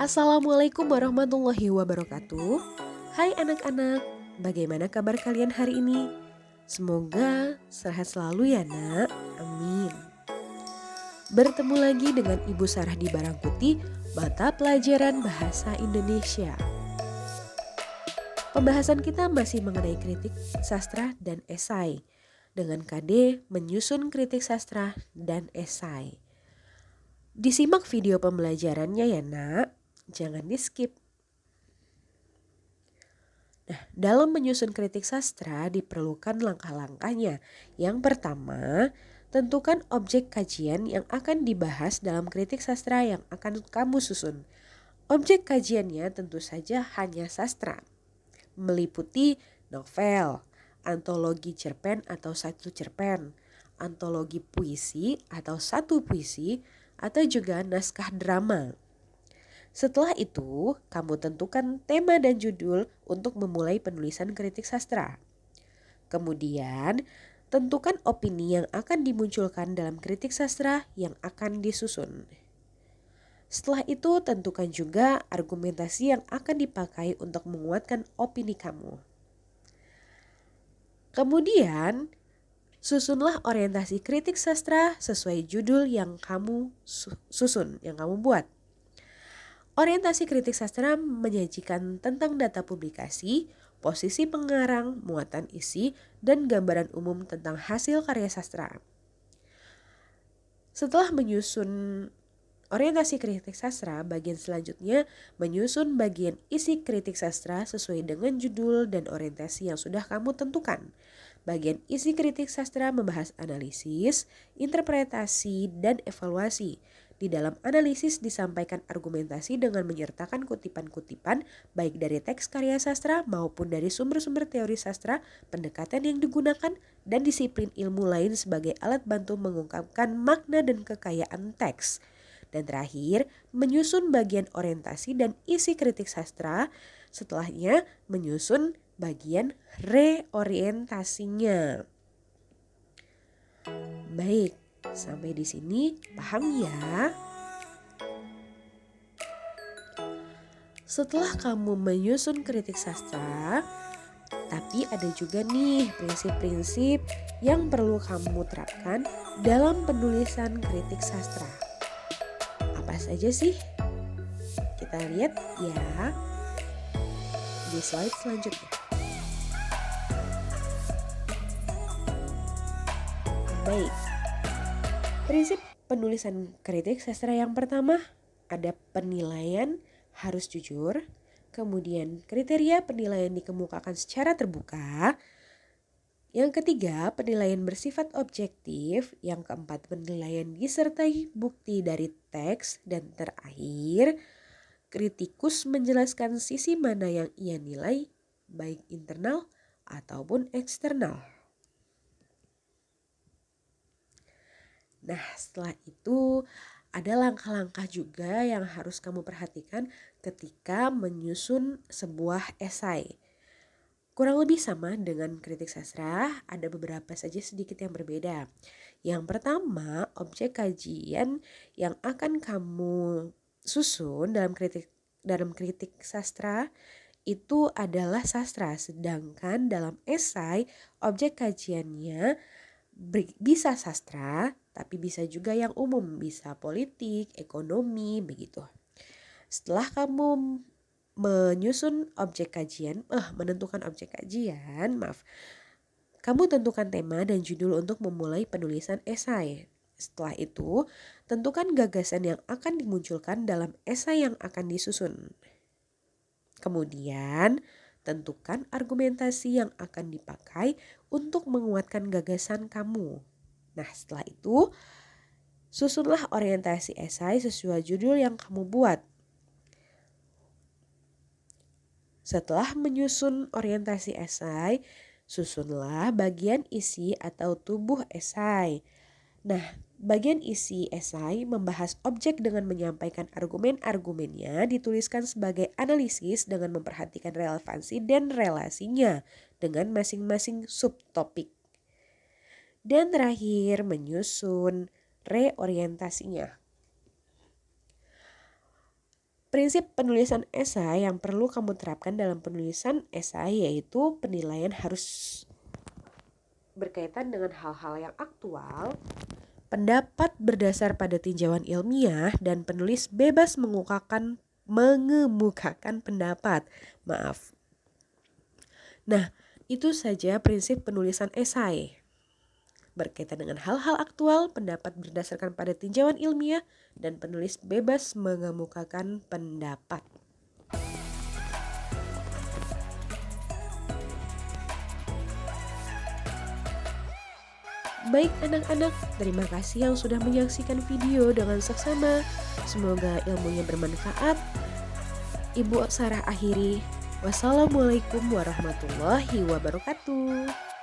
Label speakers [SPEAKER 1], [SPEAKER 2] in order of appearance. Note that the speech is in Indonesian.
[SPEAKER 1] Assalamualaikum warahmatullahi wabarakatuh. Hai anak-anak, bagaimana kabar kalian hari ini? Semoga sehat selalu ya nak, amin. Bertemu lagi dengan Ibu Sarah di Barangkuti, mata pelajaran bahasa Indonesia. Pembahasan kita masih mengenai kritik sastra dan esai, dengan KD menyusun kritik sastra dan esai. Disimak video pembelajarannya ya nak, jangan di skip. Nah, dalam menyusun kritik sastra diperlukan langkah-langkahnya. Yang pertama, tentukan objek kajian yang akan dibahas dalam kritik sastra yang akan kamu susun. Objek kajiannya tentu saja hanya sastra, meliputi novel, antologi cerpen atau satu cerpen, antologi puisi atau satu puisi, atau juga naskah drama. Setelah itu, kamu tentukan tema dan judul untuk memulai penulisan kritik sastra. Kemudian, tentukan opini yang akan dimunculkan dalam kritik sastra yang akan disusun. Setelah itu, tentukan juga argumentasi yang akan dipakai untuk menguatkan opini kamu. Kemudian, susunlah orientasi kritik sastra sesuai judul yang kamu susun, yang kamu buat. Orientasi kritik sastra menyajikan tentang data publikasi, posisi pengarang, muatan isi, dan gambaran umum tentang hasil karya sastra. Setelah menyusun orientasi kritik sastra, bagian selanjutnya menyusun bagian isi kritik sastra sesuai dengan judul dan orientasi yang sudah kamu tentukan. Bagian isi kritik sastra membahas analisis, interpretasi, dan evaluasi. Di dalam analisis disampaikan argumentasi dengan menyertakan kutipan-kutipan baik dari teks karya sastra maupun dari sumber-sumber teori sastra, pendekatan yang digunakan, dan disiplin ilmu lain sebagai alat bantu mengungkapkan makna dan kekayaan teks. Dan terakhir, menyusun bagian orientasi dan isi kritik sastra. Setelahnya, menyusun bagian reorientasinya. Baik, sampai di sini paham ya? Setelah kamu menyusun kritik sastra, tapi ada juga nih prinsip-prinsip yang perlu kamu terapkan dalam penulisan kritik sastra. Apa saja sih? Kita lihat ya di slide selanjutnya. Baik, prinsip penulisan kritik sastra yang pertama ada penilaian harus jujur, kemudian kriteria penilaian dikemukakan secara terbuka, yang ketiga penilaian bersifat objektif, yang keempat penilaian disertai bukti dari teks, dan terakhir kritikus menjelaskan sisi mana yang ia nilai baik internal ataupun eksternal. Nah, setelah itu ada langkah-langkah juga yang harus kamu perhatikan ketika menyusun sebuah esai. Kurang lebih sama dengan kritik sastra, ada beberapa saja sedikit yang berbeda. Yang pertama, objek kajian yang akan kamu susun dalam kritik sastra itu adalah sastra, sedangkan dalam esai objek kajiannya bisa sastra, tapi bisa juga yang umum, bisa politik, ekonomi, begitu. Setelah kamu menentukan objek kajian, kamu tentukan tema dan judul untuk memulai penulisan esai. Setelah itu, tentukan gagasan yang akan dimunculkan dalam esai yang akan disusun. Kemudian, tentukan argumentasi yang akan dipakai untuk menguatkan gagasan kamu. Nah, setelah itu, susunlah orientasi esai sesuai judul yang kamu buat. Setelah menyusun orientasi esai, susunlah bagian isi atau tubuh esai. Nah, bagian isi esai membahas objek dengan menyampaikan argumen-argumennya, dituliskan sebagai analisis dengan memperhatikan relevansi dan relasinya dengan masing-masing subtopik. Dan terakhir, menyusun reorientasinya. Prinsip penulisan esai yang perlu kamu terapkan dalam penulisan esai yaitu penilaian harus berkaitan dengan hal-hal yang aktual, pendapat berdasar pada tinjauan ilmiah, dan penulis bebas mengemukakan pendapat. Maaf. Nah, itu saja prinsip penulisan esai. Berkaitan dengan hal-hal aktual, pendapat berdasarkan pada tinjauan ilmiah, dan penulis bebas mengemukakan pendapat. Baik anak-anak, terima kasih yang sudah menyaksikan video dengan seksama. Semoga ilmunya bermanfaat. Ibu Sarah akhiri. Wassalamualaikum warahmatullahi wabarakatuh.